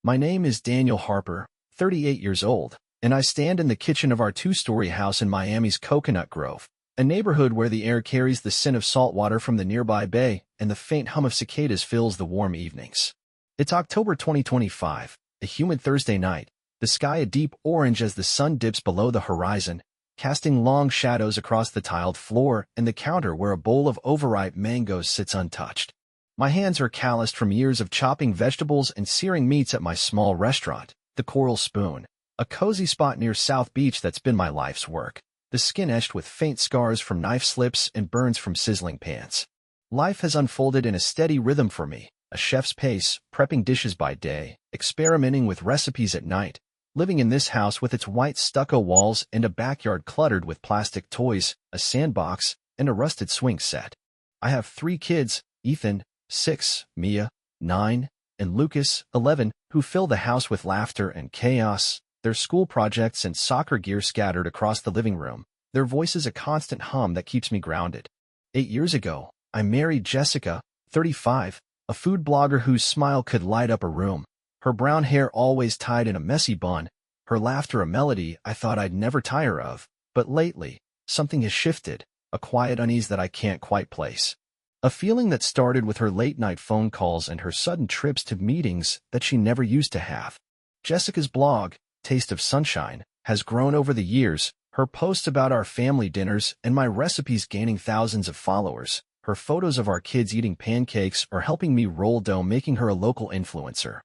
My name is Daniel Harper, 38 years old, and I stand in the kitchen of our two-story house in Miami's Coconut Grove, a neighborhood where the air carries the scent of salt water from the nearby bay and the faint hum of cicadas fills the warm evenings. It's October 2025, a humid Thursday night, the sky a deep orange as the sun dips below the horizon, casting long shadows across the tiled floor and the counter where a bowl of overripe mangoes sits untouched. My hands are calloused from years of chopping vegetables and searing meats at my small restaurant, the Coral Spoon, a cozy spot near South Beach that's been my life's work, the skin etched with faint scars from knife slips and burns from sizzling pans. Life has unfolded in a steady rhythm for me, a chef's pace, prepping dishes by day, experimenting with recipes at night, living in this house with its white stucco walls and a backyard cluttered with plastic toys, a sandbox, and a rusted swing set. I have 3 kids, Ethan, 6, Mia, 9, and Lucas, 11, who fill the house with laughter and chaos, their school projects and soccer gear scattered across the living room, their voices a constant hum that keeps me grounded. 8 years ago, I married Jessica, 35, a food blogger whose smile could light up a room, her brown hair always tied in a messy bun, her laughter a melody I thought I'd never tire of. But lately, something has shifted, a quiet unease that I can't quite place. A feeling that started with her late-night phone calls and her sudden trips to meetings that she never used to have. Jessica's blog, Taste of Sunshine, has grown over the years, her posts about our family dinners and my recipes gaining thousands of followers, her photos of our kids eating pancakes or helping me roll dough, making her a local influencer.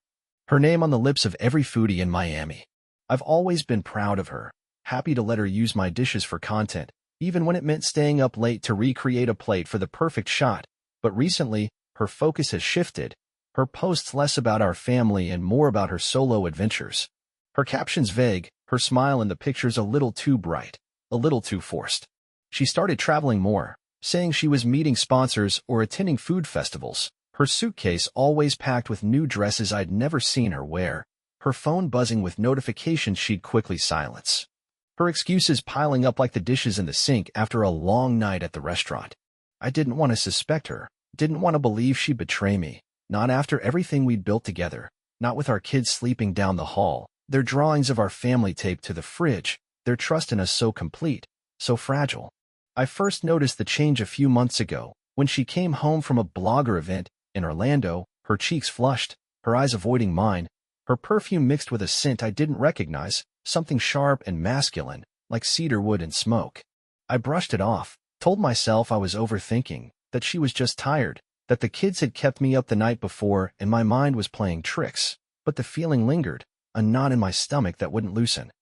Her name on the lips of every foodie in Miami. I've always been proud of her, happy to let her use my dishes for content, even when it meant staying up late to recreate a plate for the perfect shot. But recently, her focus has shifted, her posts less about our family and more about her solo adventures. Her captions vague, her smile in the pictures a little too bright, a little too forced. She started traveling more, saying she was meeting sponsors or attending food festivals, her suitcase always packed with new dresses I'd never seen her wear, her phone buzzing with notifications she'd quickly silence. Her excuses piling up like the dishes in the sink after a long night at the restaurant. I didn't want to suspect her, didn't want to believe she'd betray me, not after everything we'd built together, not with our kids sleeping down the hall, their drawings of our family taped to the fridge, their trust in us so complete, so fragile. I first noticed the change a few months ago, when she came home from a blogger event in Orlando, her cheeks flushed, her eyes avoiding mine, her perfume mixed with a scent I didn't recognize, something sharp and masculine, like cedar wood and smoke. I brushed it off, told myself I was overthinking, that she was just tired, that the kids had kept me up the night before and my mind was playing tricks, but the feeling lingered, a knot in my stomach that wouldn't loosen.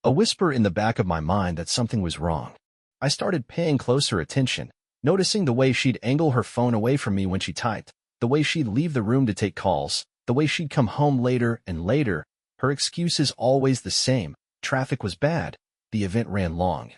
A whisper in the back of my mind that something was wrong. I started paying closer attention, noticing the way she'd angle her phone away from me when she typed, the way she'd leave the room to take calls, the way she'd come home later and later, her excuses always the same. Traffic was bad, the event ran long.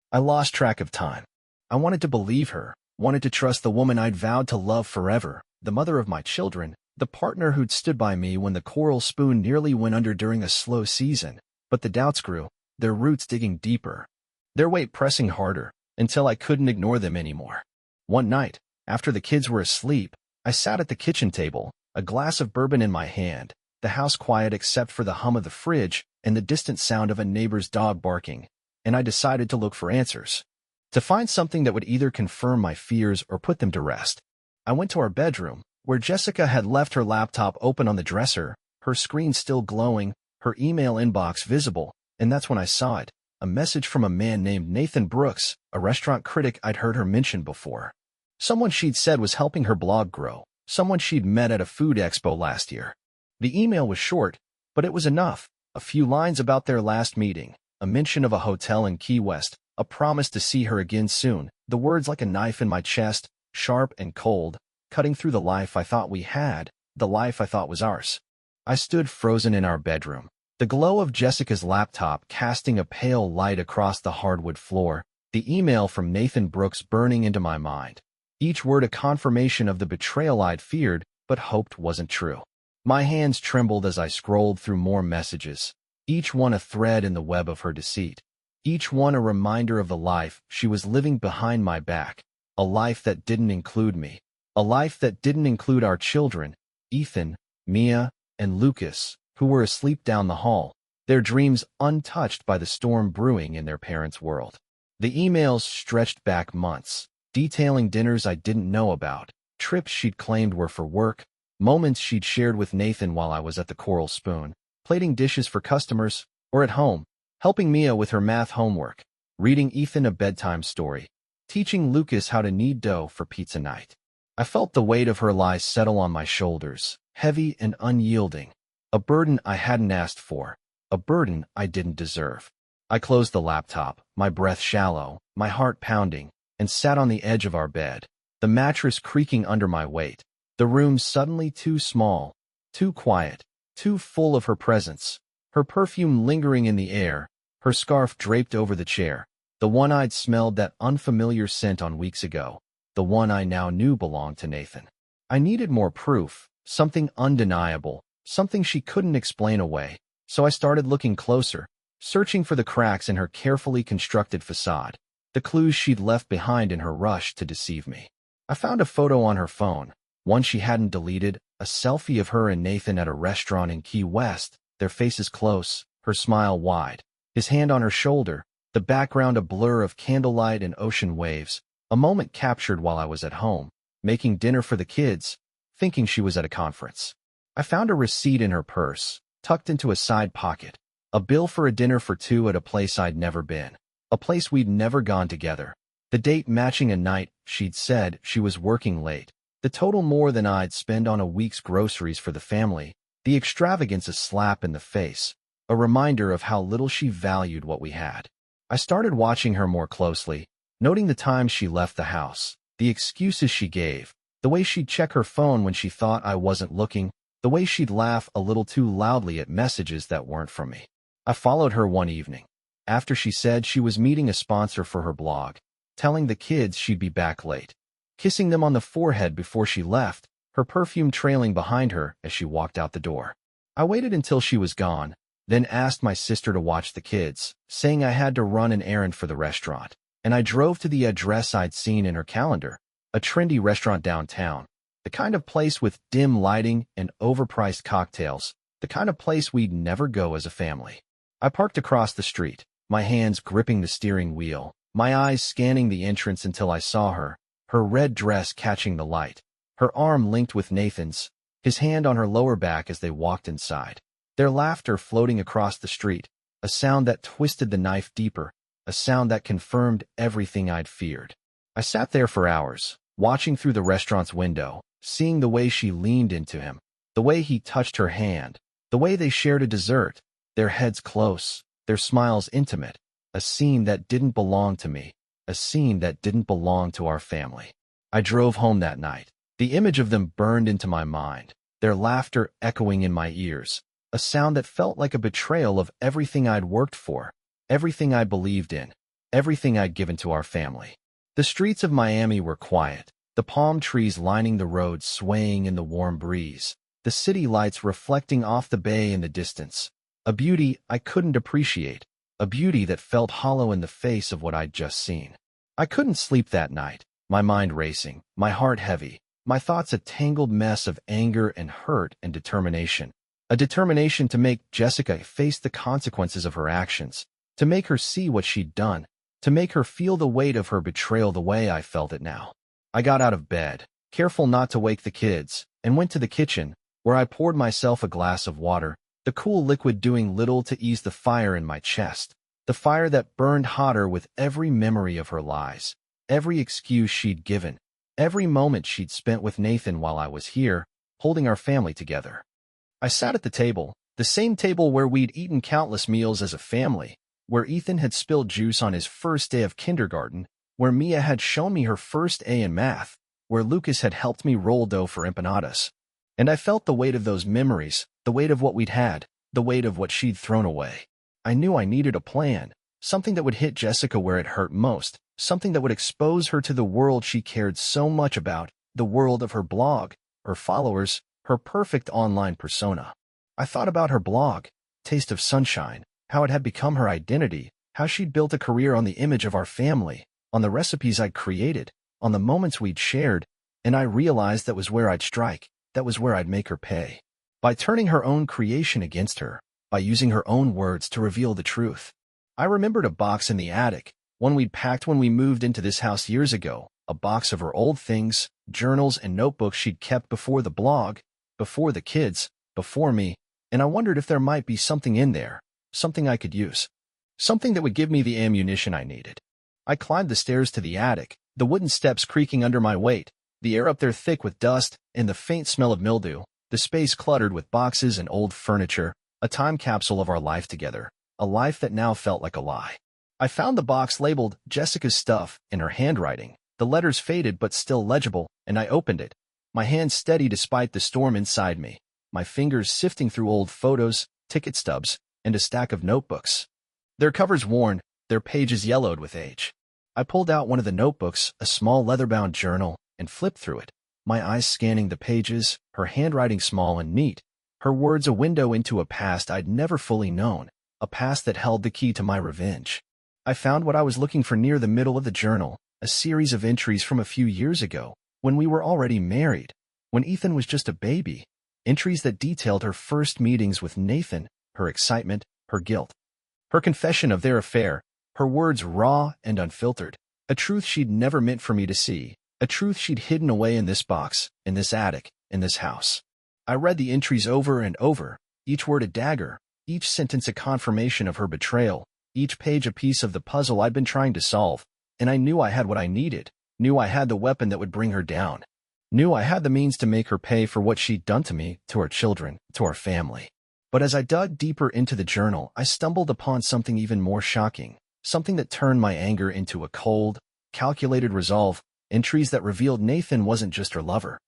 I lost track of time. I wanted to believe her, wanted to trust the woman I'd vowed to love forever, the mother of my children, the partner who'd stood by me when the Coral Spoon nearly went under during a slow season. But the doubts grew, their roots digging deeper, their weight pressing harder, until I couldn't ignore them anymore. One night, after the kids were asleep, I sat at the kitchen table, a glass of bourbon in my hand, the house quiet except for the hum of the fridge and the distant sound of a neighbor's dog barking, and I decided to look for answers. To find something that would either confirm my fears or put them to rest. I went to our bedroom, where Jessica had left her laptop open on the dresser, her screen still glowing, her email inbox visible, and that's when I saw it, a message from a man named Nathan Brooks, a restaurant critic I'd heard her mention before. Someone she'd said was helping her blog grow, someone she'd met at a food expo last year. The email was short, but it was enough, a few lines about their last meeting, a mention of a hotel in Key West, a promise to see her again soon, the words like a knife in my chest, sharp and cold, cutting through the life I thought we had, the life I thought was ours. I stood frozen in our bedroom, the glow of Jessica's laptop casting a pale light across the hardwood floor, the email from Nathan Brooks burning into my mind. Each word a confirmation of the betrayal I'd feared but hoped wasn't true. My hands trembled as I scrolled through more messages, each one a thread in the web of her deceit. Each one a reminder of the life she was living behind my back, a life that didn't include me, a life that didn't include our children, Ethan, Mia, and Lucas, who were asleep down the hall, their dreams untouched by the storm brewing in their parents' world. The emails stretched back months, detailing dinners I didn't know about, trips she'd claimed were for work, moments she'd shared with Nathan while I was at the Coral Spoon, plating dishes for customers, or at home, helping Mia with her math homework, reading Ethan a bedtime story, teaching Lucas how to knead dough for pizza night. I felt the weight of her lies settle on my shoulders, heavy and unyielding, a burden I hadn't asked for, a burden I didn't deserve. I closed the laptop, my breath shallow, my heart pounding, and sat on the edge of our bed, the mattress creaking under my weight, the room suddenly too small, too quiet, too full of her presence, her perfume lingering in the air, her scarf draped over the chair, the one I'd smelled that unfamiliar scent on weeks ago, the one I now knew belonged to Nathan. I needed more proof, something undeniable, something she couldn't explain away, so I started looking closer, searching for the cracks in her carefully constructed facade, the clues she'd left behind in her rush to deceive me. I found a photo on her phone, one she hadn't deleted, a selfie of her and Nathan at a restaurant in Key West, their faces close, her smile wide, his hand on her shoulder, the background a blur of candlelight and ocean waves, a moment captured while I was at home, making dinner for the kids, thinking she was at a conference. I found a receipt in her purse, tucked into a side pocket, a bill for a dinner for two at a place I'd never been, a place we'd never gone together, the date matching a night she'd said she was working late, the total more than I'd spend on a week's groceries for the family, the extravagance a slap in the face, a reminder of how little she valued what we had. I started watching her more closely, noting the times she left the house, the excuses she gave, the way she'd check her phone when she thought I wasn't looking, the way she'd laugh a little too loudly at messages that weren't from me. I followed her one evening, after she said she was meeting a sponsor for her blog, telling the kids she'd be back late, kissing them on the forehead before she left, her perfume trailing behind her as she walked out the door. I waited until she was gone, then asked my sister to watch the kids, saying I had to run an errand for the restaurant, and I drove to the address I'd seen in her calendar, a trendy restaurant downtown, the kind of place with dim lighting and overpriced cocktails, the kind of place we'd never go as a family. I parked across the street, my hands gripping the steering wheel, my eyes scanning the entrance until I saw her, her red dress catching the light, her arm linked with Nathan's, his hand on her lower back as they walked inside. Their laughter floating across the street, a sound that twisted the knife deeper, a sound that confirmed everything I'd feared. I sat there for hours, watching through the restaurant's window, seeing the way she leaned into him, the way he touched her hand, the way they shared a dessert, their heads close, their smiles intimate, a scene that didn't belong to me, a scene that didn't belong to our family. I drove home that night. The image of them burned into my mind, their laughter echoing in my ears, a sound that felt like a betrayal of everything I'd worked for, everything I believed in, everything I'd given to our family. The streets of Miami were quiet, the palm trees lining the road swaying in the warm breeze, the city lights reflecting off the bay in the distance, a beauty I couldn't appreciate, a beauty that felt hollow in the face of what I'd just seen. I couldn't sleep that night, my mind racing, my heart heavy, my thoughts a tangled mess of anger and hurt and determination. A determination to make Jessica face the consequences of her actions, to make her see what she'd done, to make her feel the weight of her betrayal the way I felt it now. I got out of bed, careful not to wake the kids, and went to the kitchen, where I poured myself a glass of water, the cool liquid doing little to ease the fire in my chest, the fire that burned hotter with every memory of her lies, every excuse she'd given, every moment she'd spent with Nathan while I was here, holding our family together. I sat at the table, the same table where we'd eaten countless meals as a family, where Ethan had spilled juice on his first day of kindergarten, where Mia had shown me her first A in math, where Lucas had helped me roll dough for empanadas. And I felt the weight of those memories, the weight of what we'd had, the weight of what she'd thrown away. I knew I needed a plan, something that would hit Jessica where it hurt most, something that would expose her to the world she cared so much about, the world of her blog, her followers, her perfect online persona. I thought about her blog, Taste of Sunshine, how it had become her identity, how she'd built a career on the image of our family, on the recipes I'd created, on the moments we'd shared, and I realized that was where I'd strike, that was where I'd make her pay. by turning her own creation against her, by using her own words to reveal the truth. I remembered a box in the attic, one we'd packed when we moved into this house years ago, a box of her old things, journals and notebooks she'd kept before the blog, before the kids, before me, and I wondered if there might be something in there, something I could use, something that would give me the ammunition I needed. I climbed the stairs to the attic, the wooden steps creaking under my weight, the air up there thick with dust and the faint smell of mildew, the space cluttered with boxes and old furniture, a time capsule of our life together, a life that now felt like a lie. I found the box labeled Jessica's Stuff in her handwriting, the letters faded but still legible, and I opened it, my hand steady despite the storm inside me, my fingers sifting through old photos, ticket stubs, and a stack of notebooks. Their covers worn, their pages yellowed with age. I pulled out one of the notebooks, a small leather-bound journal, and flipped through it, my eyes scanning the pages, her handwriting small and neat, her words a window into a past I'd never fully known, a past that held the key to my revenge. I found what I was looking for near the middle of the journal, a series of entries from a few years ago, when we were already married, when Ethan was just a baby, entries that detailed her first meetings with Nathan, her excitement, her guilt, her confession of their affair, her words raw and unfiltered, a truth she'd never meant for me to see, a truth she'd hidden away in this box, in this attic, in this house. I read the entries over and over, each word a dagger, each sentence a confirmation of her betrayal, each page a piece of the puzzle I'd been trying to solve, and I knew I had what I needed, knew I had the weapon that would bring her down, knew I had the means to make her pay for what she'd done to me, to our children, to our family. But as I dug deeper into the journal, I stumbled upon something even more shocking, something that turned my anger into a cold, calculated resolve, entries that revealed Nathan wasn't just her lover,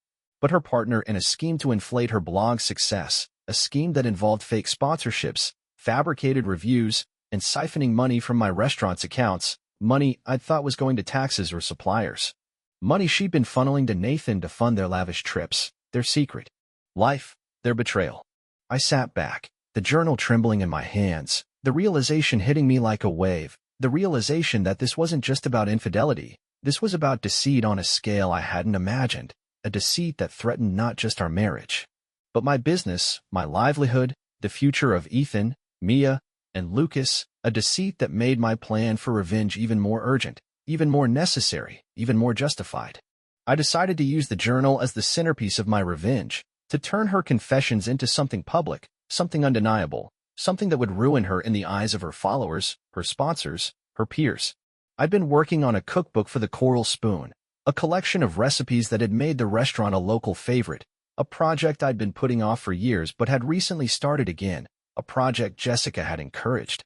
but her partner in a scheme to inflate her blog's success, a scheme that involved fake sponsorships, fabricated reviews, and siphoning money from my restaurant's accounts, money I'd thought was going to taxes or suppliers. Money she'd been funneling to Nathan to fund their lavish trips, their secret life, their betrayal. I sat back, the journal trembling in my hands, the realization hitting me like a wave, the realization that this wasn't just about infidelity, this was about deceit on a scale I hadn't imagined, a deceit that threatened not just our marriage, but my business, my livelihood, the future of Ethan, Mia, and Lucas, a deceit that made my plan for revenge even more urgent, even more necessary, even more justified. I decided to use the journal as the centerpiece of my revenge, to turn her confessions into something public, something undeniable, something that would ruin her in the eyes of her followers, her sponsors, her peers. I'd been working on a cookbook for the Coral Spoon, a collection of recipes that had made the restaurant a local favorite, a project I'd been putting off for years but had recently started again, a project Jessica had encouraged,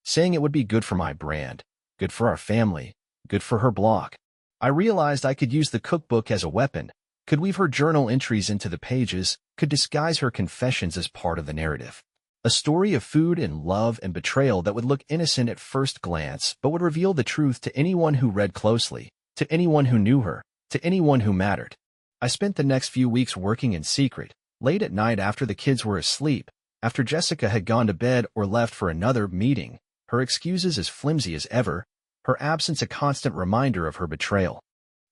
saying it would be good for my brand, good for our family, good for her blog. I realized I could use the cookbook as a weapon, could weave her journal entries into the pages, could disguise her confessions as part of the narrative. A story of food and love and betrayal that would look innocent at first glance but would reveal the truth to anyone who read closely, to anyone who knew her, to anyone who mattered. I spent the next few weeks working in secret, late at night after the kids were asleep, after Jessica had gone to bed or left for another meeting, her excuses as flimsy as ever, her absence a constant reminder of her betrayal.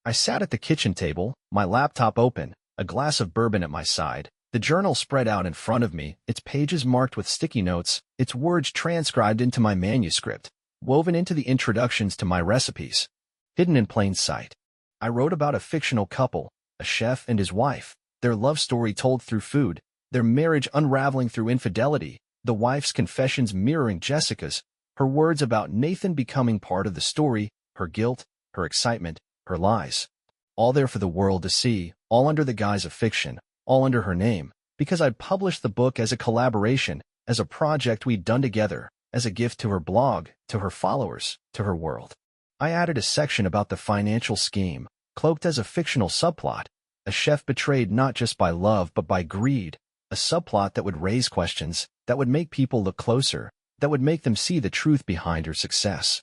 I sat at the kitchen table, my laptop open, a glass of bourbon at my side, the journal spread out in front of me, its pages marked with sticky notes, its words transcribed into my manuscript, woven into the introductions to my recipes, hidden in plain sight. I wrote about a fictional couple, a chef and his wife, their love story told through food, their marriage unraveling through infidelity, the wife's confessions mirroring Jessica's, her words about Nathan becoming part of the story, her guilt, her excitement, her lies. All there for the world to see, all under the guise of fiction, all under her name, because I'd published the book as a collaboration, as a project we'd done together, as a gift to her blog, to her followers, to her world. I added a section about the financial scheme, cloaked as a fictional subplot, a chef betrayed not just by love but by greed, a subplot that would raise questions, that would make people look closer, that would make them see the truth behind her success,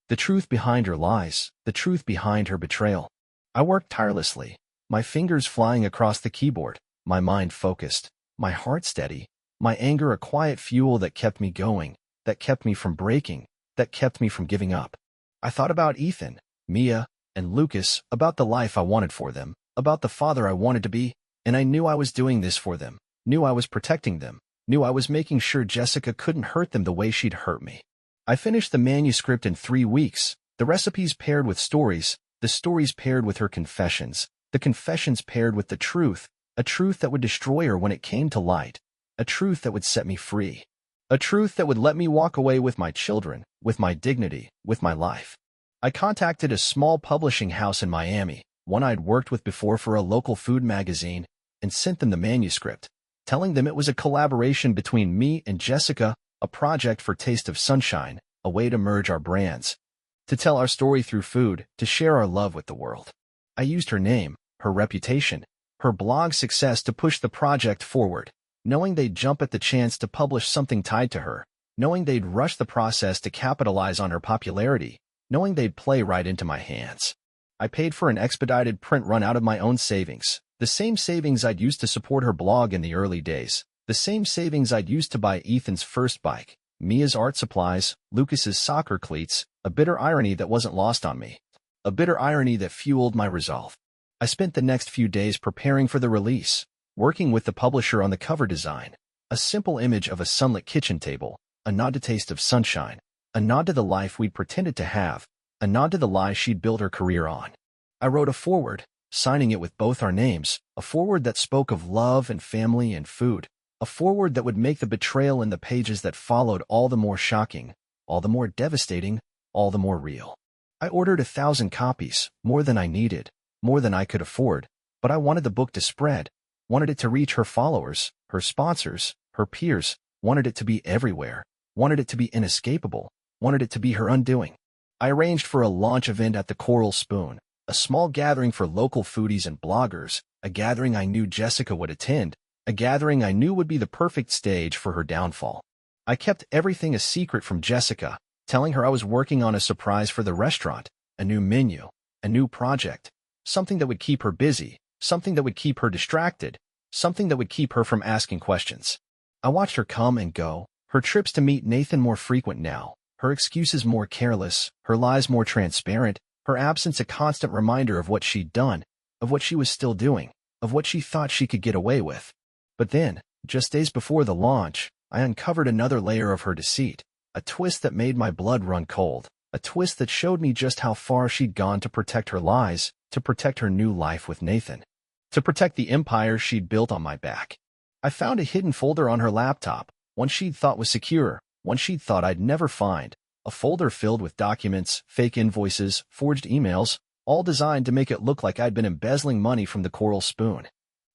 the truth behind her lies, the truth behind her betrayal. I worked tirelessly, my fingers flying across the keyboard, my mind focused, my heart steady, my anger a quiet fuel that kept me going, that kept me from breaking, that kept me from giving up. I thought about Ethan, Mia, and Lucas, about the life I wanted for them, about the father I wanted to be, and I knew I was doing this for them, knew I was protecting them, knew I was making sure Jessica couldn't hurt them the way she'd hurt me. I finished the manuscript in 3 weeks, the recipes paired with stories, the stories paired with her confessions, the confessions paired with the truth, a truth that would destroy her when it came to light, a truth that would set me free, a truth that would let me walk away with my children, with my dignity, with my life. I contacted a small publishing house in Miami, one I'd worked with before for a local food magazine, and sent them the manuscript, telling them it was a collaboration between me and Jessica, a project for Taste of Sunshine, a way to merge our brands, to tell our story through food, to share our love with the world. I used her name, her reputation, her blog success to push the project forward, knowing they'd jump at the chance to publish something tied to her, knowing they'd rush the process to capitalize on her popularity, knowing they'd play right into my hands. I paid for an expedited print run out of my own savings, the same savings I'd used to support her blog in the early days, the same savings I'd used to buy Ethan's first bike, Mia's art supplies, Lucas's soccer cleats, a bitter irony that wasn't lost on me, a bitter irony that fueled my resolve. I spent the next few days preparing for the release, working with the publisher on the cover design, a simple image of a sunlit kitchen table, a nod to Taste of Sunshine, a nod to the life we'd pretended to have, a nod to the lie she'd built her career on. I wrote a foreword, signing it with both our names, a foreword that spoke of love and family and food, a foreword that would make the betrayal in the pages that followed all the more shocking, all the more devastating, all the more real. I ordered 1,000 copies, more than I needed, more than I could afford, but I wanted the book to spread, wanted it to reach her followers, her sponsors, her peers, wanted it to be everywhere, wanted it to be inescapable, wanted it to be her undoing. I arranged for a launch event at the Coral Spoon, a small gathering for local foodies and bloggers, a gathering I knew Jessica would attend, a gathering I knew would be the perfect stage for her downfall. I kept everything a secret from Jessica, telling her I was working on a surprise for the restaurant, a new menu, a new project, something that would keep her busy, something that would keep her distracted, something that would keep her from asking questions. I watched her come and go, her trips to meet Nathan more frequent now, her excuses more careless, her lies more transparent, her absence a constant reminder of what she'd done, of what she was still doing, of what she thought she could get away with. But then, just days before the launch, I uncovered another layer of her deceit, a twist that made my blood run cold, a twist that showed me just how far she'd gone to protect her lies, to protect her new life with Nathan, to protect the empire she'd built on my back. I found a hidden folder on her laptop, one she'd thought was secure, one she'd thought I'd never find, a folder filled with documents, fake invoices, forged emails, all designed to make it look like I'd been embezzling money from the Coral Spoon.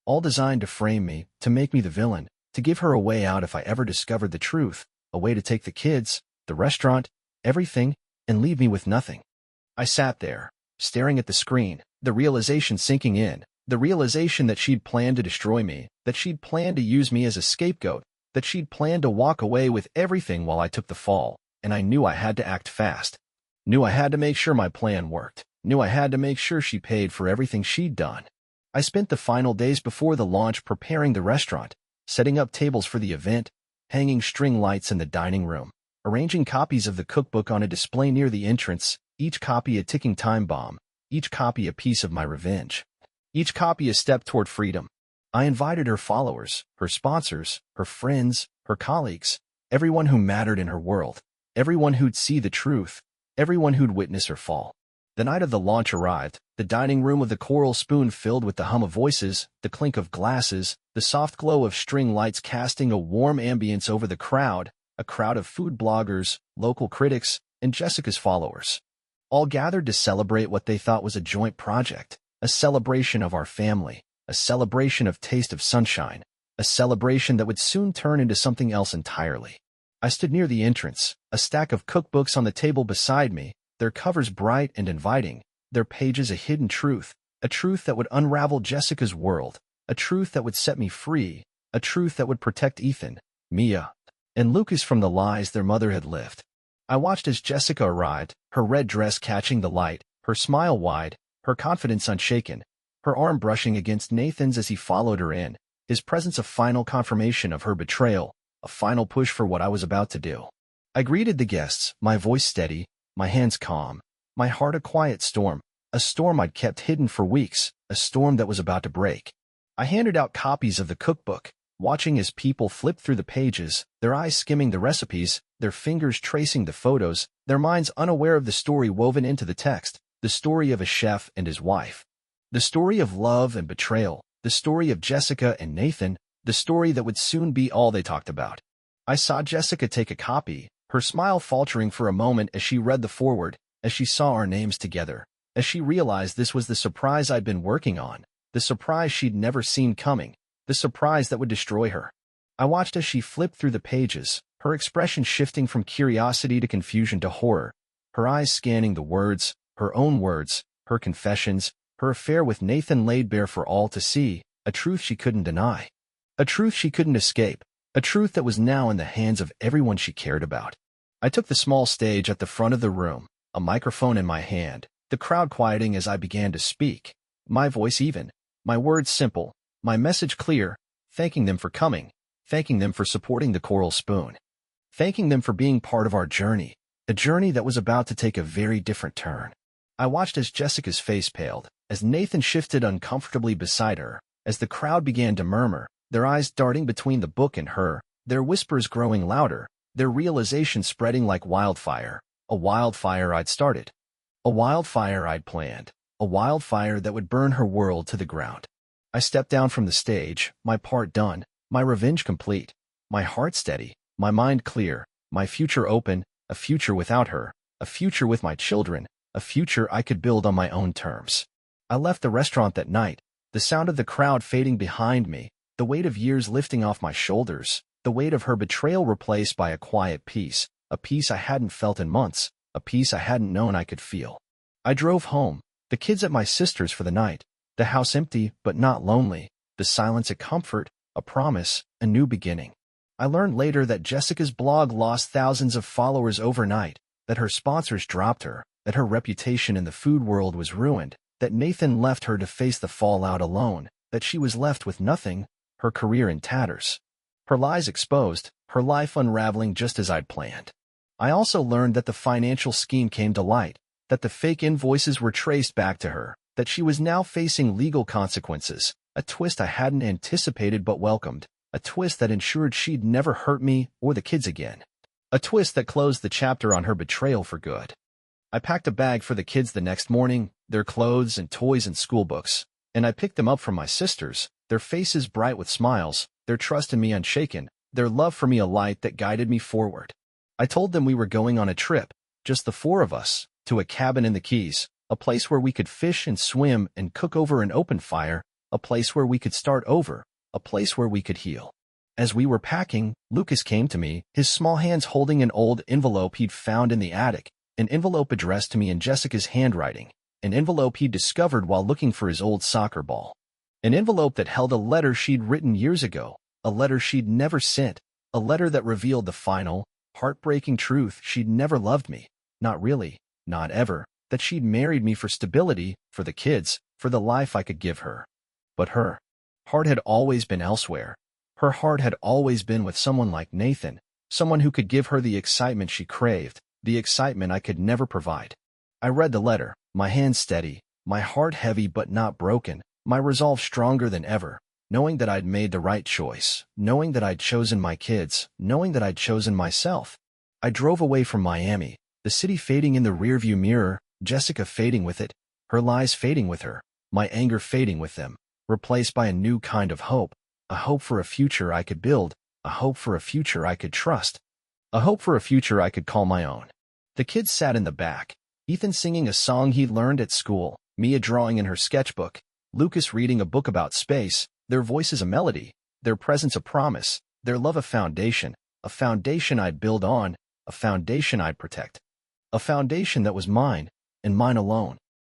All designed to frame me, to make me the villain, to give her a way out if I ever discovered the truth, a way to take the kids, the restaurant, everything, and leave me with nothing. I sat there, staring at the screen, the realization sinking in, the realization that she'd planned to destroy me, that she'd planned to use me as a scapegoat, that she'd planned to walk away with everything while I took the fall, and I knew I had to act fast. Knew I had to make sure my plan worked, knew I had to make sure she paid for everything she'd done. I spent the final days before the launch preparing the restaurant, setting up tables for the event, hanging string lights in the dining room, arranging copies of the cookbook on a display near the entrance, each copy a ticking time bomb, each copy a piece of my revenge, each copy a step toward freedom. I invited her followers, her sponsors, her friends, her colleagues, everyone who mattered in her world, everyone who'd see the truth, everyone who'd witness her fall. The night of the launch arrived, the dining room of the Coral Spoon filled with the hum of voices, the clink of glasses, the soft glow of string lights casting a warm ambience over the crowd, a crowd of food bloggers, local critics, and Jessica's followers, all gathered to celebrate what they thought was a joint project, a celebration of our family, a celebration of Taste of Sunshine, a celebration that would soon turn into something else entirely. I stood near the entrance, a stack of cookbooks on the table beside me, their covers bright and inviting, their pages a hidden truth, a truth that would unravel Jessica's world, a truth that would set me free, a truth that would protect Ethan, Mia, and Lucas from the lies their mother had lived. I watched as Jessica arrived, her red dress catching the light, her smile wide, her confidence unshaken, her arm brushing against Nathan's as he followed her in, his presence a final confirmation of her betrayal, a final push for what I was about to do. I greeted the guests, my voice steady, my hands calm, my heart a quiet storm, a storm I'd kept hidden for weeks, a storm that was about to break. I handed out copies of the cookbook, watching as people flipped through the pages, their eyes skimming the recipes, their fingers tracing the photos, their minds unaware of the story woven into the text, the story of a chef and his wife. The story of love and betrayal, the story of Jessica and Nathan, the story that would soon be all they talked about. I saw Jessica take a copy, her smile faltering for a moment as she read the foreword, as she saw our names together, as she realized this was the surprise I'd been working on, the surprise she'd never seen coming, the surprise that would destroy her. I watched as she flipped through the pages, her expression shifting from curiosity to confusion to horror, her eyes scanning the words, her own words, her confessions, her affair with Nathan laid bare for all to see, a truth she couldn't deny, a truth she couldn't escape, a truth that was now in the hands of everyone she cared about. I took the small stage at the front of the room, a microphone in my hand, the crowd quieting as I began to speak, my voice even, my words simple, my message clear, thanking them for coming, thanking them for supporting the Coral Spoon, thanking them for being part of our journey, a journey that was about to take a very different turn. I watched as Jessica's face paled, as Nathan shifted uncomfortably beside her, as the crowd began to murmur, their eyes darting between the book and her, their whispers growing louder, their realization spreading like wildfire, a wildfire I'd started, a wildfire I'd planned, a wildfire that would burn her world to the ground. I stepped down from the stage, my part done, my revenge complete, my heart steady, my mind clear, my future open, a future without her, a future with my children, a future I could build on my own terms. I left the restaurant that night, the sound of the crowd fading behind me, the weight of years lifting off my shoulders, the weight of her betrayal replaced by a quiet peace, a peace I hadn't felt in months, a peace I hadn't known I could feel. I drove home, the kids at my sister's for the night, the house empty but not lonely, the silence a comfort, a promise, a new beginning. I learned later that Jessica's blog lost thousands of followers overnight, that her sponsors dropped her, that her reputation in the food world was ruined, that Nathan left her to face the fallout alone, that she was left with nothing, her career in tatters. Her lies exposed, her life unraveling just as I'd planned. I also learned that the financial scheme came to light, that the fake invoices were traced back to her, that she was now facing legal consequences, a twist I hadn't anticipated but welcomed, a twist that ensured she'd never hurt me or the kids again, a twist that closed the chapter on her betrayal for good. I packed a bag for the kids the next morning, their clothes and toys and school books, and I picked them up from my sisters, their faces bright with smiles, their trust in me unshaken, their love for me a light that guided me forward. I told them we were going on a trip, just the four of us, to a cabin in the Keys, a place where we could fish and swim and cook over an open fire, a place where we could start over, a place where we could heal. As we were packing, Lucas came to me, his small hands holding an old envelope he'd found in the attic, an envelope addressed to me in Jessica's handwriting, an envelope he'd discovered while looking for his old soccer ball. An envelope that held a letter she'd written years ago, a letter she'd never sent, a letter that revealed the final, heartbreaking truth: she'd never loved me, not really, not ever, that she'd married me for stability, for the kids, for the life I could give her. But her heart had always been elsewhere. Her heart had always been with someone like Nathan, someone who could give her the excitement she craved, the excitement I could never provide. I read the letter, my hands steady, my heart heavy but not broken, my resolve stronger than ever, knowing that I'd made the right choice, knowing that I'd chosen my kids, knowing that I'd chosen myself. I drove away from Miami, the city fading in the rearview mirror, Jessica fading with it, her lies fading with her, my anger fading with them, replaced by a new kind of hope, a hope for a future I could build, a hope for a future I could trust, a hope for a future I could call my own. The kids sat in the back, Ethan singing a song he'd learned at school, Mia drawing in her sketchbook, Lucas reading a book about space, their voices a melody, their presence a promise, their love a foundation I'd build on, a foundation I'd protect, a foundation that was mine, and mine alone.